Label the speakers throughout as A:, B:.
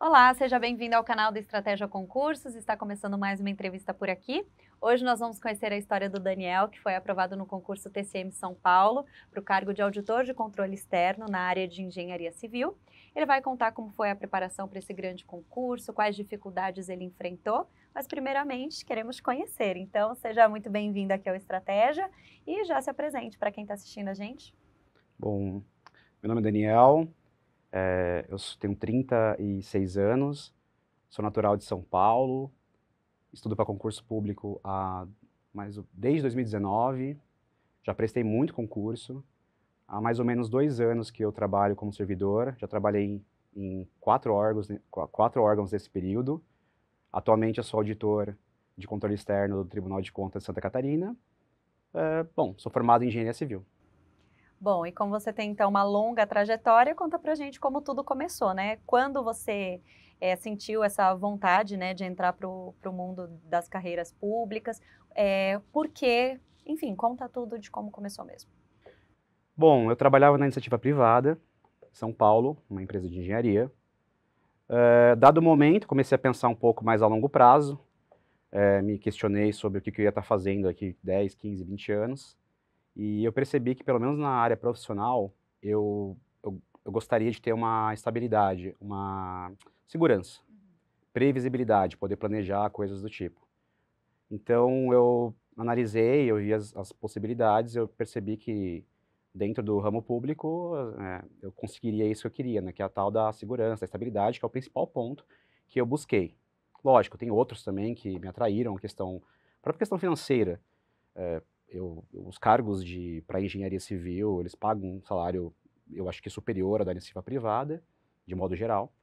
A: Olá, seja bem-vindo ao canal do Estratégia Concursos. Está começando mais uma entrevista por aqui. Hoje nós vamos conhecer a história do Daniel, que foi aprovado no concurso TCM São Paulo para o cargo de auditor de controle externo na área de engenharia civil. Ele vai contar como foi a preparação para esse grande concurso, quais dificuldades ele enfrentou, mas primeiramente queremos conhecer. Então, seja muito bem-vindo aqui ao Estratégia e já se apresente para quem está assistindo a gente.
B: Bom, meu nome é Daniel, eu tenho 36 anos, sou natural de São Paulo, estudo para concurso público desde 2019, já prestei muito concurso, há mais ou menos 2 anos que eu trabalho como servidor, já trabalhei em 4 órgãos nesse período. Atualmente eu sou auditor de controle externo do Tribunal de Contas de Santa Catarina. Bom, sou formado em engenharia civil.
A: Bom, e como você tem então uma longa trajetória, conta pra gente como tudo começou, né? Quando você sentiu essa vontade, né, de entrar pro mundo das carreiras públicas, por quê? Enfim, conta tudo de como começou mesmo.
B: Bom, eu trabalhava na iniciativa privada, em São Paulo, uma empresa de engenharia. Dado o momento, comecei a pensar um pouco mais a longo prazo, me questionei sobre o que eu ia estar fazendo aqui 10, 15, 20 anos, e eu percebi que, pelo menos na área profissional, eu gostaria de ter uma estabilidade, uma segurança, previsibilidade, poder planejar coisas do tipo. Então, eu analisei, eu vi as possibilidades, eu percebi que dentro do ramo público, eu conseguiria isso que eu queria, né, que é a tal da segurança, da estabilidade, que é o principal ponto que eu busquei. Lógico, tem outros também que me atraíram, a própria questão financeira. Os cargos para engenharia civil, eles pagam um salário, eu acho que superior ao da iniciativa privada, de modo geral.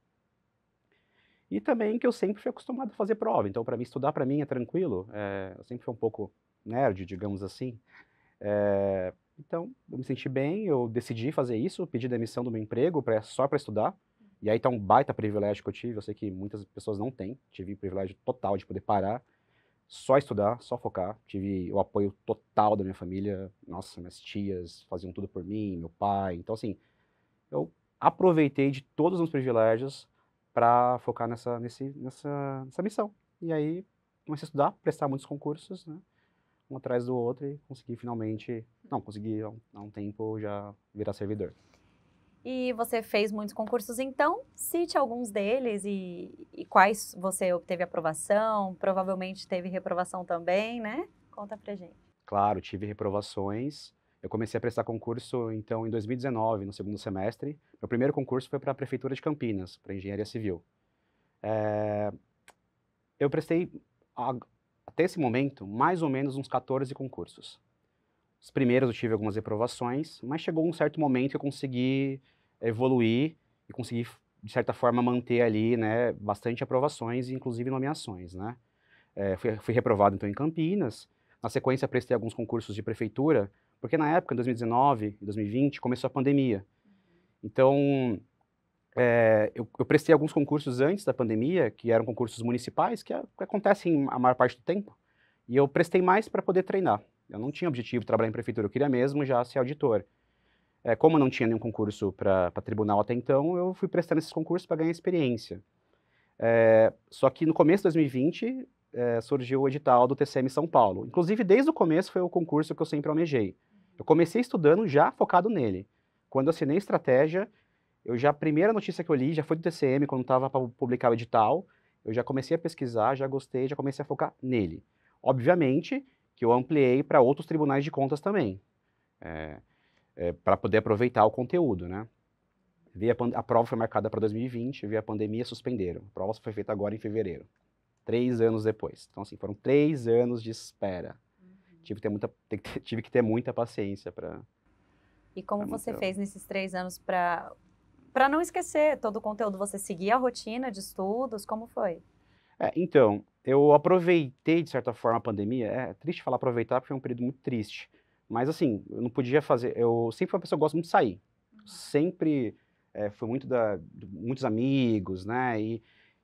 B: E também que eu sempre fui acostumado a fazer prova, então para mim estudar para mim é tranquilo, eu sempre fui um pouco nerd, digamos assim. Então eu me senti bem, eu decidi fazer isso, pedi demissão do meu emprego só para estudar, e aí tá um baita privilégio que eu tive, eu sei que muitas pessoas não têm, tive o privilégio total de poder parar, só estudar, só focar, tive o apoio total da minha família, nossa, minhas tias faziam tudo por mim, meu pai, então assim, eu aproveitei de todos os privilégios para focar nessa missão. E aí comecei a estudar, prestar muitos concursos, né, um atrás do outro e consegui finalmente, não, consegui há um tempo já virar servidor.
A: E você fez muitos concursos, então cite alguns deles e quais você obteve aprovação, provavelmente teve reprovação também, né? Conta pra gente.
B: Claro, tive reprovações, eu comecei a prestar concurso então em 2019, no segundo semestre. Meu primeiro concurso foi para a prefeitura de Campinas, para engenharia civil. Eu prestei, a até esse momento, mais ou menos uns 14 concursos. Os primeiros eu tive algumas reprovações, mas chegou um certo momento que eu consegui evoluir e consegui, de certa forma, manter ali, né, bastante aprovações e inclusive nomeações, né. Fui reprovado então em Campinas, na sequência prestei alguns concursos de prefeitura, porque na época, em 2019 e 2020, começou a pandemia. Então, eu prestei alguns concursos antes da pandemia, que eram concursos municipais, que acontecem a maior parte do tempo, e eu prestei mais para poder treinar. Eu não tinha objetivo de trabalhar em prefeitura, eu queria mesmo já ser auditor. Como eu não tinha nenhum concurso para tribunal até então, eu fui prestando esses concursos para ganhar experiência. Só que no começo de 2020, surgiu o edital do TCM São Paulo. Inclusive, desde o começo foi o concurso que eu sempre almejei. Eu comecei estudando já focado nele. Quando eu assinei estratégia, a primeira notícia que eu li já foi do TCM, quando estava para publicar o edital, eu já comecei a pesquisar, já gostei, já comecei a focar nele. Obviamente que eu ampliei para outros tribunais de contas também, para poder aproveitar o conteúdo, né. A prova foi marcada para 2020, veio a pandemia, suspenderam. A prova só foi feita agora em fevereiro, 3 anos depois. Então assim, foram 3 anos de espera. Tive que ter muita paciência para
A: E como você
B: manter.
A: fez nesses 3 anos para não esquecer todo o conteúdo? Você seguia a rotina de estudos? Como foi?
B: Então, eu aproveitei de certa forma a pandemia, é triste falar aproveitar porque foi um período muito triste, mas assim, eu não podia fazer, eu sempre fui uma pessoa que gosta muito de sair, sempre, fui muito de muitos amigos, né,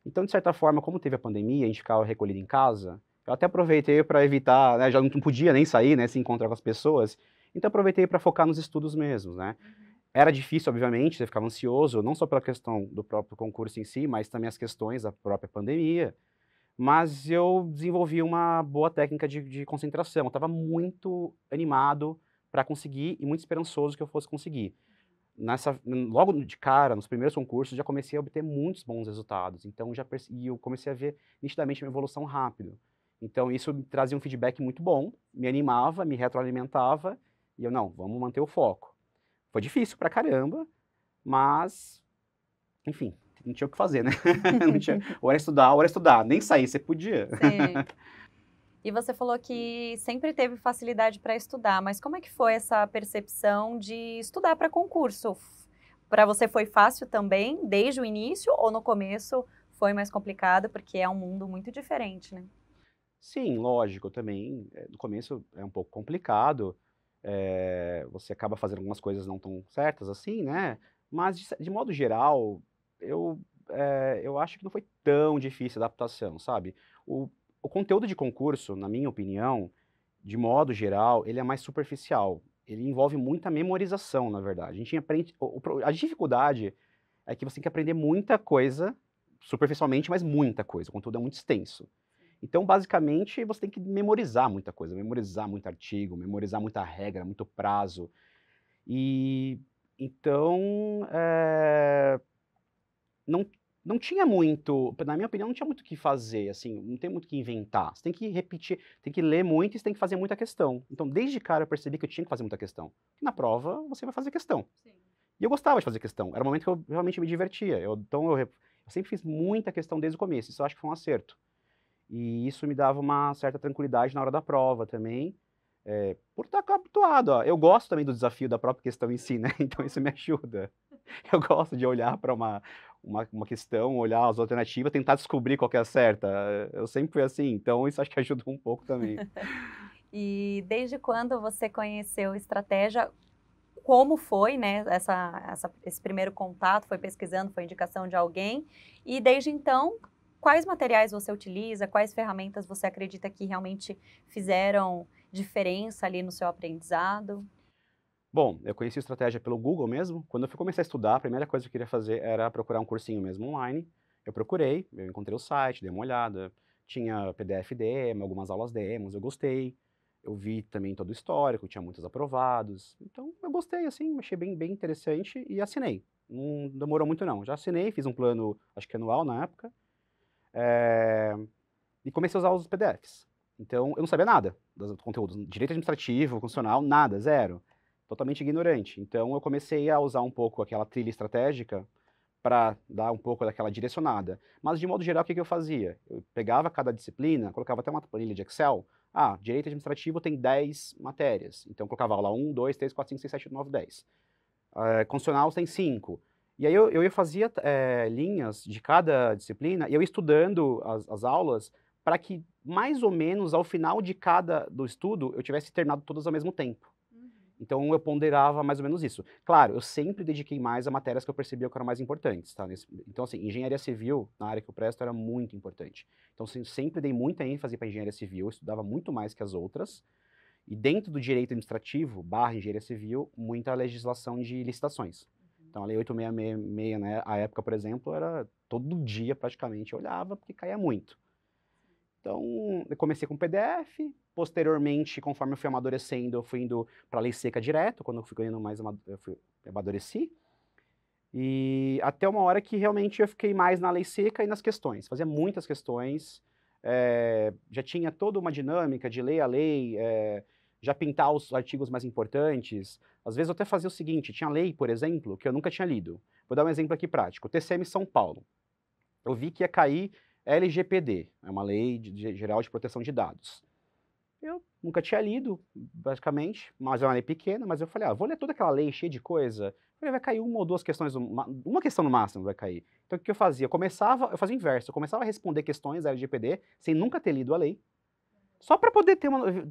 B: então de certa forma, como teve a pandemia, a gente ficava recolhido em casa, eu até aproveitei para evitar, né, já não podia nem sair, né, se encontrar com as pessoas, então aproveitei para focar nos estudos mesmos, né. Era difícil, obviamente, eu ficava ansioso, não só pela questão do próprio concurso em si, mas também as questões da própria pandemia. Mas eu desenvolvi uma boa técnica de concentração. Eu estava muito animado para conseguir e muito esperançoso que eu fosse conseguir. Logo de cara, nos primeiros concursos, já comecei a obter muitos bons resultados. Então, e eu comecei a ver nitidamente uma evolução rápida. Então, isso me trazia um feedback muito bom, me animava, me retroalimentava, e eu, não, vamos manter o foco. Foi difícil pra caramba, mas, enfim, não tinha o que fazer, né? Não tinha, ou era estudar, nem sair, você podia.
A: Sim. E você falou que sempre teve facilidade para estudar, mas como é que foi essa percepção de estudar para concurso? Para você foi fácil também, desde o início, ou no começo foi mais complicado, porque é um mundo muito diferente, né?
B: Sim, lógico, também, no começo é um pouco complicado, você acaba fazendo algumas coisas não tão certas assim, né, mas de modo geral, eu acho que não foi tão difícil a adaptação, sabe. O conteúdo de concurso, na minha opinião, de modo geral, ele é mais superficial, ele envolve muita memorização, na verdade. A gente aprende a dificuldade é que você tem que aprender muita coisa, superficialmente, mas muita coisa, o conteúdo é muito extenso. Então, basicamente, você tem que memorizar muita coisa, memorizar muito artigo, memorizar muita regra, muito prazo. E então, não, não tinha muito, na minha opinião, não tinha muito o que fazer, assim, não tem muito o que inventar. Você tem que repetir, tem que ler muito e você tem que fazer muita questão. Então, desde cara, eu percebi que eu tinha que fazer muita questão. E na prova, você vai fazer questão. Sim. E eu gostava de fazer questão, era um momento que eu realmente me divertia. Então, eu sempre fiz muita questão desde o começo, isso eu acho que foi um acerto. E isso me dava uma certa tranquilidade na hora da prova também, por estar habituado. Ó. Eu gosto também do desafio da própria questão em si, né? Então isso me ajuda. Eu gosto de olhar para uma questão, olhar as alternativas, tentar descobrir qual que é a certa. Eu sempre fui assim, então isso acho que ajuda um pouco também.
A: E desde quando você conheceu estratégia? Como foi, né, esse primeiro contato? Foi pesquisando, foi indicação de alguém? E desde então, quais materiais você utiliza? Quais ferramentas você acredita que realmente fizeram diferença ali no seu aprendizado?
B: Bom, eu conheci estratégia pelo Google mesmo. Quando eu fui começar a estudar, a primeira coisa que eu queria fazer era procurar um cursinho mesmo online. Eu procurei, eu encontrei o site, dei uma olhada. Tinha PDF demo, algumas aulas demos, eu gostei. Eu vi também todo o histórico, tinha muitos aprovados. Então eu gostei, assim, achei bem interessante e assinei. Não demorou muito não. Já assinei, fiz um plano, acho que anual na época. E comecei a usar os PDFs. Então eu não sabia nada dos conteúdos. Direito administrativo, funcional, nada, zero. Totalmente ignorante. Então eu comecei a usar um pouco aquela trilha estratégica para dar um pouco daquela direcionada. Mas de modo geral, o que eu fazia? Eu pegava cada disciplina, colocava até uma planilha de Excel. Ah, direito administrativo tem 10 matérias. Então eu colocava lá 1, 2, 3, 4, 5, 6, 7, 8, 9, 10. Constitucional tem 5. E aí eu fazia linhas de cada disciplina e eu ia estudando as aulas para que, mais ou menos, ao final de cada do estudo, eu tivesse terminado todas ao mesmo tempo. Então eu ponderava mais ou menos isso. Claro, eu sempre dediquei mais a matérias que eu percebia que eram mais importantes, tá? Então, assim, engenharia civil, na área que eu presto, era muito importante. Então, assim, sempre dei muita ênfase para engenharia civil, eu estudava muito mais que as outras. E dentro do direito administrativo, / engenharia civil, muita legislação de licitações. Então, a Lei 8666, né, a época, por exemplo, era todo dia praticamente eu olhava, porque caía muito. Então, eu comecei com PDF, posteriormente, conforme eu fui amadurecendo, eu fui indo para a lei seca direto, quando eu fui ganhando mais, eu amadureci, e até uma hora que realmente eu fiquei mais na lei seca e nas questões, fazia muitas questões, já tinha toda uma dinâmica de ler a lei, já pintar os artigos mais importantes, às vezes eu até fazia o seguinte, tinha lei, por exemplo, que eu nunca tinha lido, vou dar um exemplo aqui prático, TCM São Paulo, eu vi que ia cair LGPD, é uma lei geral de proteção de dados. Eu nunca tinha lido, basicamente, mas é uma lei pequena, mas eu falei, vou ler toda aquela lei cheia de coisa, falei, vai cair uma ou duas questões, uma questão no máximo vai cair. Então o que eu fazia? Eu fazia o inverso, eu começava a responder questões da LGPD sem nunca ter lido a lei, só para poder ter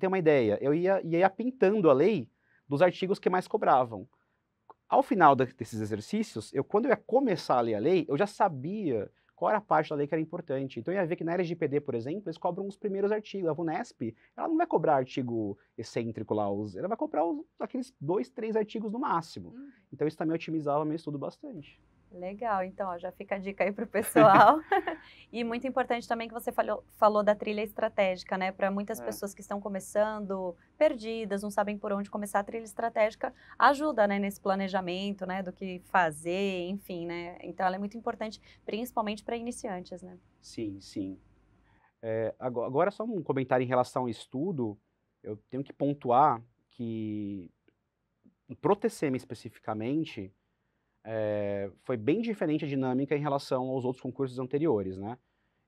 B: uma ideia. Eu ia pintando a lei dos artigos que mais cobravam. Ao final desses exercícios, quando eu ia começar a ler a lei, eu já sabia qual era a parte da lei que era importante. Então eu ia ver que na LGPD, por exemplo, eles cobram os primeiros artigos. A VUNESP, ela não vai cobrar artigo excêntrico lá, ela vai cobrar aqueles 2, 3 artigos no máximo. Então isso também otimizava meu estudo bastante.
A: Legal, então ó, já fica a dica aí para o pessoal. E muito importante também que você falou da trilha estratégica, né? Para muitas pessoas que estão começando, perdidas, não sabem por onde começar, a trilha estratégica ajuda, né, nesse planejamento, né, do que fazer, enfim, né? Então ela é muito importante, principalmente para iniciantes, né?
B: Sim, sim. Agora só um comentário em relação ao estudo, eu tenho que pontuar que pro TCM especificamente, foi bem diferente a dinâmica em relação aos outros concursos anteriores, né?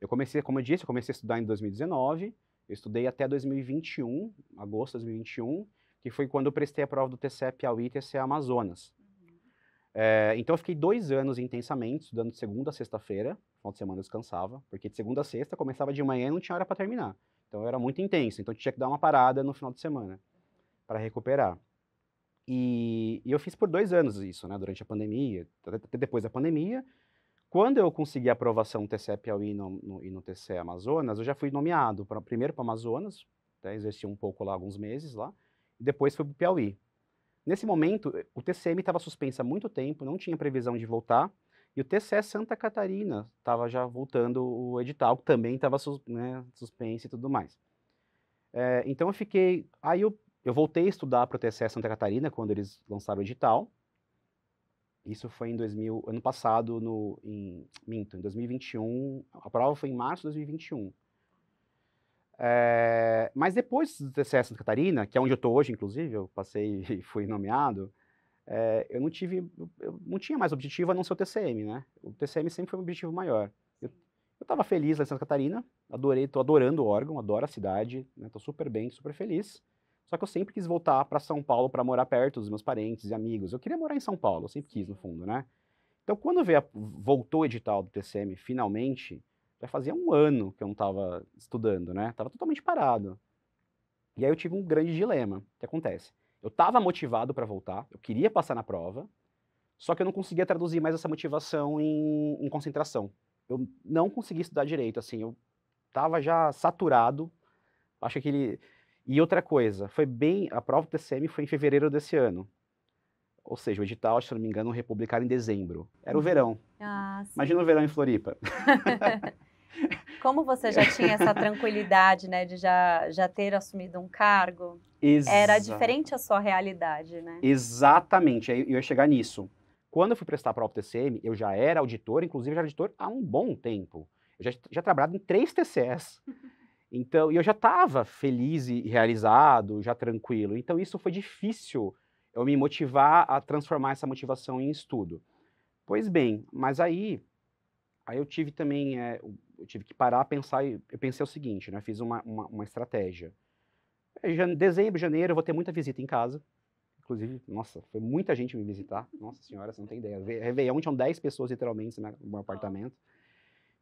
B: Eu comecei, como eu disse, eu comecei a estudar em 2019, eu estudei até 2021, agosto de 2021, que foi quando eu prestei a prova do TCE Piauí e TCE Amazonas. Então eu fiquei 2 anos intensamente, estudando de segunda a sexta-feira, final de semana eu descansava, porque de segunda a sexta começava de manhã e não tinha hora para terminar. Então eu era muito intenso, então eu tinha que dar uma parada no final de semana para recuperar. E eu fiz por 2 anos isso, né, durante a pandemia, até depois da pandemia. Quando eu consegui a aprovação no TCE Piauí e no TCE Amazonas, eu já fui nomeado primeiro para Amazonas, exerci um pouco lá, alguns meses lá, e depois fui para o Piauí. Nesse momento, o TCM estava suspenso há muito tempo, não tinha previsão de voltar, e o TCE Santa Catarina estava já voltando o edital, que também estava suspenso e tudo mais. Então eu fiquei... Aí eu voltei a estudar para o TCE Santa Catarina, quando eles lançaram o edital. Isso foi ano passado, em 2021, a prova foi em março de 2021. Mas depois do TCE Santa Catarina, que é onde eu estou hoje, inclusive, eu passei e fui nomeado, eu não tinha mais objetivo a não ser o TCM, né? O TCM sempre foi um objetivo maior. Eu estava feliz lá em Santa Catarina, estou adorando o órgão, adoro a cidade, estou super bem, super feliz. Só que eu sempre quis voltar para São Paulo para morar perto dos meus parentes e amigos. Eu queria morar em São Paulo, eu sempre quis, no fundo, né? Então, quando voltou o edital do TCM, finalmente, já fazia 1 ano que eu não estava estudando, né? Estava totalmente parado. E aí eu tive um grande dilema. O que acontece? Eu estava motivado para voltar, eu queria passar na prova, só que eu não conseguia traduzir mais essa motivação em concentração. Eu não conseguia estudar direito, assim, eu estava já saturado, acho que ele... E outra coisa, a prova do TCM foi em fevereiro desse ano. Ou seja, o edital, se não me engano, republicado em dezembro. Era o verão. Imagina o verão em Floripa.
A: Como você já tinha essa tranquilidade, né, de já ter assumido um cargo, era diferente a sua realidade, né?
B: Exatamente, eu ia chegar nisso. Quando eu fui prestar a prova do TCM, eu já era auditor, inclusive já era auditor há um bom tempo. Eu já trabalhava em 3 TCEs. Então, e eu já estava feliz e realizado, já tranquilo. Então isso foi difícil eu me motivar a transformar essa motivação em estudo. Pois bem, mas aí eu tive também, eu tive que parar, pensar, e eu pensei o seguinte, né, fiz uma estratégia. Dezembro, janeiro, eu vou ter muita visita em casa. Inclusive, nossa, foi muita gente me visitar. Nossa senhora, você não tem ideia. Réveillon tinham 10 pessoas, literalmente, no meu apartamento.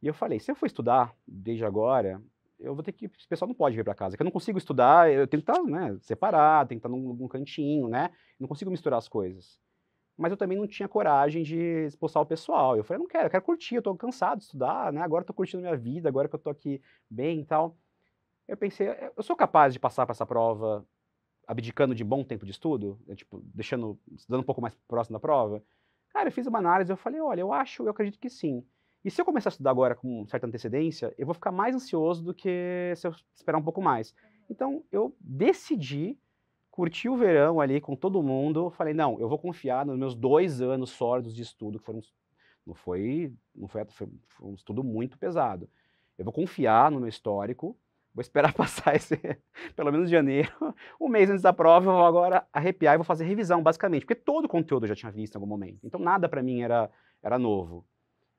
B: E eu falei, se eu for estudar desde agora, eu vou ter que... Esse pessoal não pode vir para casa, porque eu não consigo estudar, eu tenho que estar, né, separado, tenho que estar num cantinho, né? Não consigo misturar as coisas. Mas eu também não tinha coragem de expulsar o pessoal. Eu falei, não quero, eu quero curtir, eu tô cansado de estudar, né? Agora eu tô curtindo minha vida, agora que eu tô aqui bem e tal. Eu pensei, eu sou capaz de passar para essa prova abdicando de bom tempo de estudo? Tipo, estudando um pouco mais próximo da prova? Cara, eu fiz uma análise, eu falei, olha, eu acredito que sim. E se eu começar a estudar agora com certa antecedência, eu vou ficar mais ansioso do que se eu esperar um pouco mais. Então, eu decidi curtir o verão ali com todo mundo, falei, não, eu vou confiar nos meus 2 anos sólidos de estudo, que foi um estudo muito pesado. Eu vou confiar no meu histórico, vou esperar passar pelo menos janeiro, um mês antes da prova, eu vou agora arrepiar e vou fazer revisão, basicamente, porque todo o conteúdo eu já tinha visto em algum momento, então nada para mim era novo.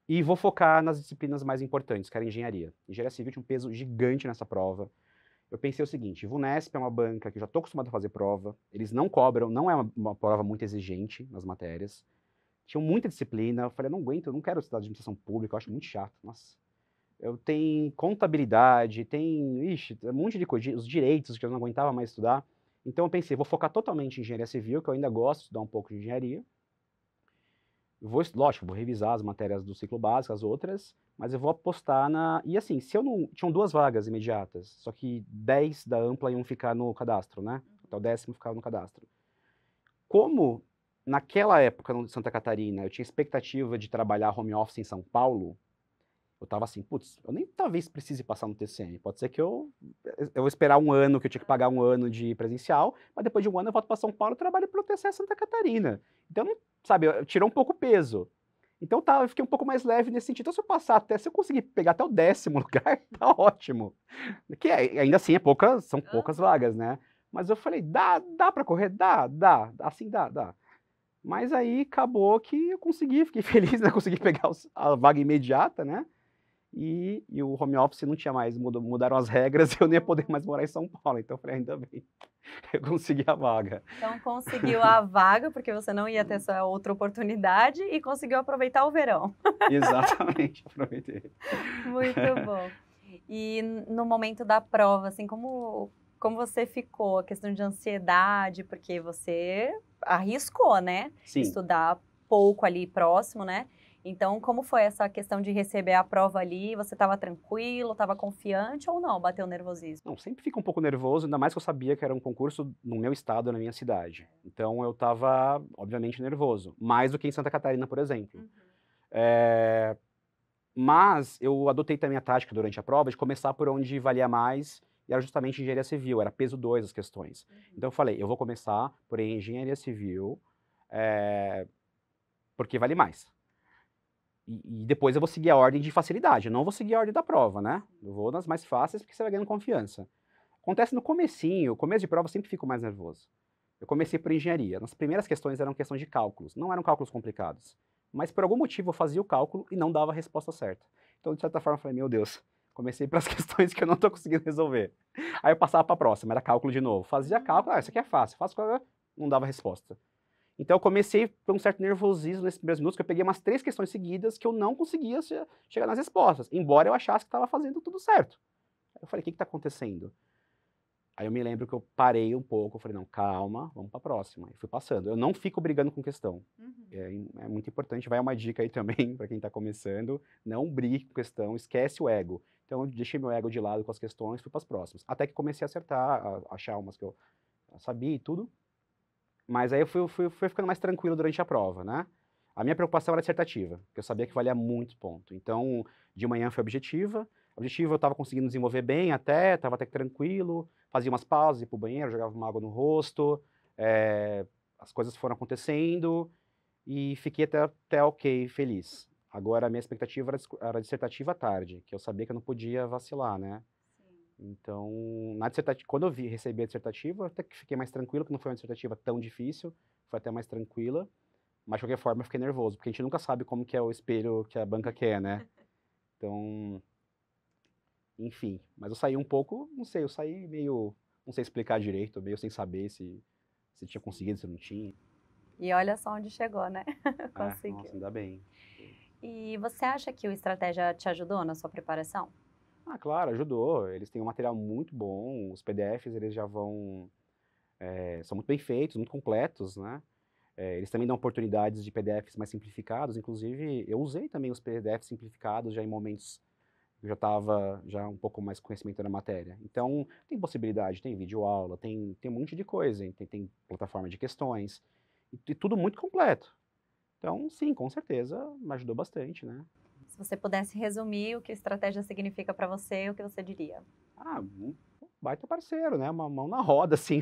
B: E vou focar nas disciplinas mais importantes, que era engenharia. Engenharia civil tinha um peso gigante nessa prova. Eu pensei o seguinte, VUNESP é uma banca que eu já estou acostumado a fazer prova, eles não cobram, não é uma prova muito exigente nas matérias, tinham muita disciplina, eu falei, eu não aguento, eu não quero estudar administração pública, eu acho muito chato, nossa. Eu tenho contabilidade, um monte de coisa, os direitos que eu não aguentava mais estudar. Então eu pensei, vou focar totalmente em engenharia civil, que eu ainda gosto de estudar um pouco de engenharia. Lógico, vou revisar as matérias do ciclo básico, as outras, mas eu vou apostar na... E assim, se eu não... Tinham 2 vagas imediatas, só que 10 da Ampla iam ficar no cadastro, né? Até o 10º ficava no cadastro. Como naquela época, no Santa Catarina, eu tinha expectativa de trabalhar home office em São Paulo, eu tava assim, putz, eu nem talvez precise passar no TCM, pode ser que eu vou esperar um ano, que eu tinha que pagar um ano de presencial, mas depois de um ano eu volto para São Paulo e trabalho pelo TCE Santa Catarina. Então, sabe, tirou um pouco o peso. Então tá, eu fiquei um pouco mais leve nesse sentido. Então se eu passar até, se eu conseguir pegar até o 10º lugar, tá ótimo. Que ainda assim são poucas vagas, né? Mas eu falei, dá para correr? Dá, assim dá. Mas aí acabou que eu consegui, fiquei feliz, né? Consegui pegar a vaga imediata, né? E o home office não tinha mais, mudaram as regras e eu nem ia poder mais morar em São Paulo. Então eu falei, ainda bem, eu consegui a vaga.
A: Então conseguiu a vaga, porque você não ia ter essa outra oportunidade, e conseguiu aproveitar o verão.
B: Exatamente, aproveitei.
A: Muito bom. E no momento da prova, assim, como você ficou? A questão de ansiedade, porque você arriscou, né?
B: Sim.
A: Estudar pouco ali próximo, né? Então, como foi essa questão de receber a prova ali? Você estava tranquilo, estava confiante ou não? Bateu nervosismo?
B: Não, sempre fica um pouco nervoso, ainda mais que eu sabia que era um concurso no meu estado, na minha cidade. Então eu estava, obviamente, nervoso. Mais do que em Santa Catarina, por exemplo. Mas eu adotei também a tática durante a prova de começar por onde valia mais, e era justamente engenharia civil, era peso 2 as questões. Então eu falei, eu vou começar por engenharia civil, porque vale mais. E depois eu vou seguir a ordem de facilidade, eu não vou seguir a ordem da prova, né? Eu vou nas mais fáceis porque você vai ganhando confiança. Acontece no comecinho, começo de prova eu sempre fico mais nervoso. Eu comecei por engenharia, nas primeiras questões eram questões de cálculos, não eram cálculos complicados. Mas por algum motivo eu fazia o cálculo e não dava a resposta certa. Então, de certa forma, eu falei, meu Deus, comecei pelas questões que eu não estou conseguindo resolver. Aí eu passava para a próxima, era cálculo de novo. Fazia cálculo, isso aqui é fácil, faço não dava resposta. Então eu comecei por um certo nervosismo nesses primeiros minutos, que eu peguei umas 3 questões seguidas que eu não conseguia chegar nas respostas, embora eu achasse que estava fazendo tudo certo. Aí eu falei, o que está acontecendo? Aí eu me lembro que eu parei um pouco, eu falei, não, calma, vamos para a próxima. E fui passando. Eu não fico brigando com questão. É muito importante, vai uma dica aí também para quem está começando, não brigue com questão, esquece o ego. Então eu deixei meu ego de lado com as questões, fui para as próximas. Até que comecei a acertar, a achar umas que eu sabia e tudo. Mas aí eu fui ficando mais tranquilo durante a prova, né? A minha preocupação era dissertativa, porque eu sabia que valia muito ponto. Então, de manhã foi objetiva. Objetiva eu estava conseguindo desenvolver bem até, estava até que tranquilo. Fazia umas pausas, ia pro banheiro, jogava uma água no rosto. As coisas foram acontecendo e fiquei até ok, feliz. Agora, a minha expectativa era dissertativa à tarde, que eu sabia que eu não podia vacilar, né? Então, na dissertativa, quando eu recebi a dissertativa, até que fiquei mais tranquilo, que não foi uma dissertativa tão difícil, foi até mais tranquila, mas de qualquer forma eu fiquei nervoso, porque a gente nunca sabe como que é o espelho que a banca quer, né? Então, enfim, mas eu saí um pouco, não sei, eu saí meio, não sei explicar direito, meio sem saber se tinha conseguido, se não tinha.
A: E olha só onde chegou, né?
B: Nossa,
A: Conseguiu.
B: ainda bem.
A: E você acha que o Estratégia te ajudou na sua preparação?
B: Ah, claro, ajudou. Eles têm um material muito bom, os PDFs eles já vão, são muito bem feitos, muito completos, né? Eles também dão oportunidades de PDFs mais simplificados, inclusive eu usei também os PDFs simplificados já em momentos que eu já estava já um pouco mais conhecimento na matéria. Então, tem possibilidade, tem videoaula, tem um monte de coisa, tem plataforma de questões, e tudo muito completo. Então, sim, com certeza, me ajudou bastante, né?
A: Se você pudesse resumir o que estratégia significa para você, o que você diria?
B: Ah, um baita parceiro, né? Uma mão na roda, assim,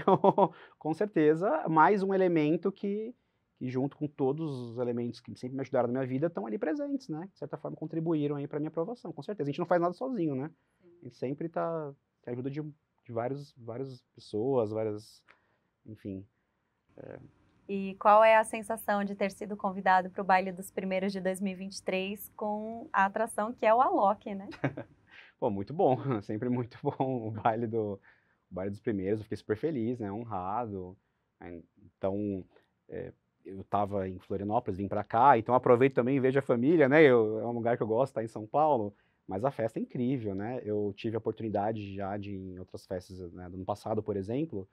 B: com certeza. Mais um elemento que junto com todos os elementos que sempre me ajudaram na minha vida, estão ali presentes, né? De certa forma, contribuíram aí para minha aprovação, com certeza. A gente não faz nada sozinho, né? A gente sempre tem ajuda de várias pessoas, enfim.
A: E qual é a sensação de ter sido convidado para o baile dos primeiros de 2023 com a atração que é o Alok, né?
B: Pô, muito bom, sempre muito bom o baile dos primeiros, eu fiquei super feliz, né, honrado. Então, eu estava em Florianópolis, vim para cá, então aproveito também e vejo a família, né, é um lugar que eu gosto, estar em São Paulo, mas a festa é incrível, né, eu tive a oportunidade já de ir em outras festas, né, do ano passado, por exemplo,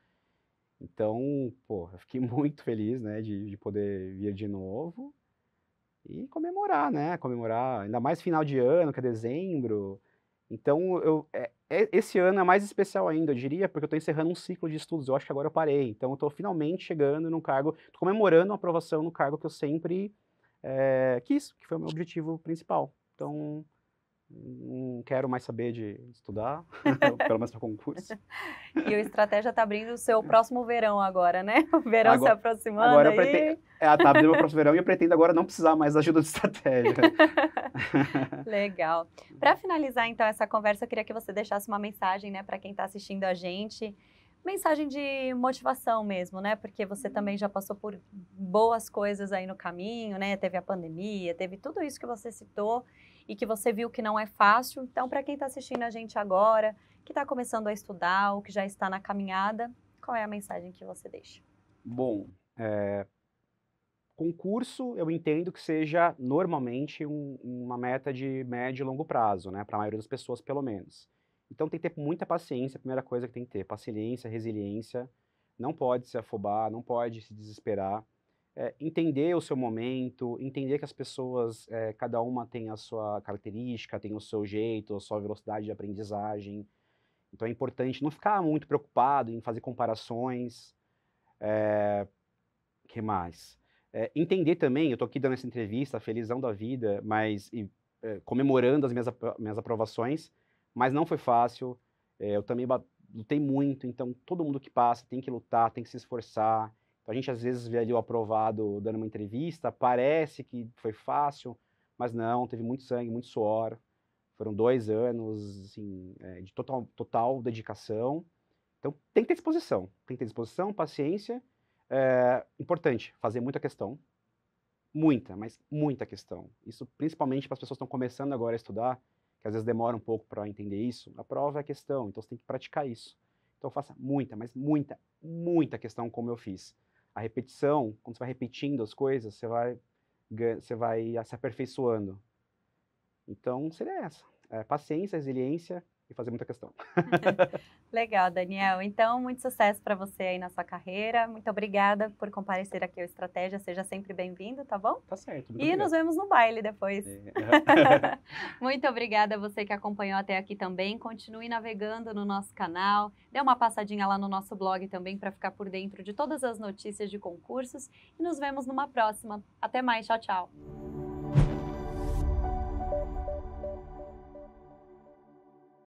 B: então, pô, eu fiquei muito feliz, né, de poder vir de novo, e comemorar, né? Comemorar, ainda mais final de ano, que é dezembro. Então, esse ano é mais especial ainda, eu diria, porque eu estou encerrando um ciclo de estudos. Eu acho que agora eu parei. Então, eu estou finalmente chegando num cargo, tô comemorando a aprovação no cargo que eu sempre quis, que foi o meu objetivo principal. Então, não quero mais saber de estudar, pelo menos para concurso.
A: E o Estratégia está abrindo o seu próximo verão agora, né? O verão se
B: Agora,
A: aproximando
B: agora eu
A: aí.
B: pretendo, tá abrindo meu próximo verão e eu pretendo agora não precisar mais da ajuda de estratégia.
A: Legal. Para finalizar, então, essa conversa, eu queria que você deixasse uma mensagem, né, para quem está assistindo a gente. Mensagem de motivação mesmo, né? Porque você também já passou por boas coisas aí no caminho, né? Teve a pandemia, teve tudo isso que você citou e que você viu que não é fácil. Então, para quem está assistindo a gente agora, que está começando a estudar ou que já está na caminhada, qual é a mensagem que você deixa?
B: Bom, concurso eu entendo que seja normalmente uma meta de médio e longo prazo, né? Para a maioria das pessoas, pelo menos. Então tem que ter muita paciência, a primeira coisa que tem que ter, paciência, resiliência, não pode se afobar, não pode se desesperar, entender o seu momento, entender que as pessoas, cada uma tem a sua característica, tem o seu jeito, a sua velocidade de aprendizagem, então é importante não ficar muito preocupado em fazer comparações, que mais? Entender também, eu tô aqui dando essa entrevista, felizão da vida, mas comemorando as minhas aprovações, mas não foi fácil, eu também lutei muito, então todo mundo que passa tem que lutar, tem que se esforçar. Então, a gente às vezes vê ali o aprovado dando uma entrevista, parece que foi fácil, mas não, teve muito sangue, muito suor. Foram 2 anos, assim, de total dedicação. Então, tem que ter disposição. Tem que ter disposição, paciência. Importante, fazer muita questão. Muita, mas muita questão. Isso principalmente para as pessoas que estão começando agora a estudar, que às vezes demora um pouco para entender isso. A prova é questão, então você tem que praticar isso. Então faça muita, mas muita, muita questão como eu fiz. A repetição, quando você vai repetindo as coisas, você vai se aperfeiçoando. Então seria essa. Paciência, resiliência e fazer muita questão.
A: Legal, Daniel. Então, muito sucesso para você aí na sua carreira. Muito obrigada por comparecer aqui ao Estratégia. Seja sempre bem-vindo, tá bom?
B: Tá certo, muito
A: E
B: obrigado.
A: nos vemos no baile depois. Muito obrigada a você que acompanhou até aqui também. Continue navegando no nosso canal. Dê uma passadinha lá no nosso blog também para ficar por dentro de todas as notícias de concursos. E nos vemos numa próxima. Até mais. Tchau, tchau.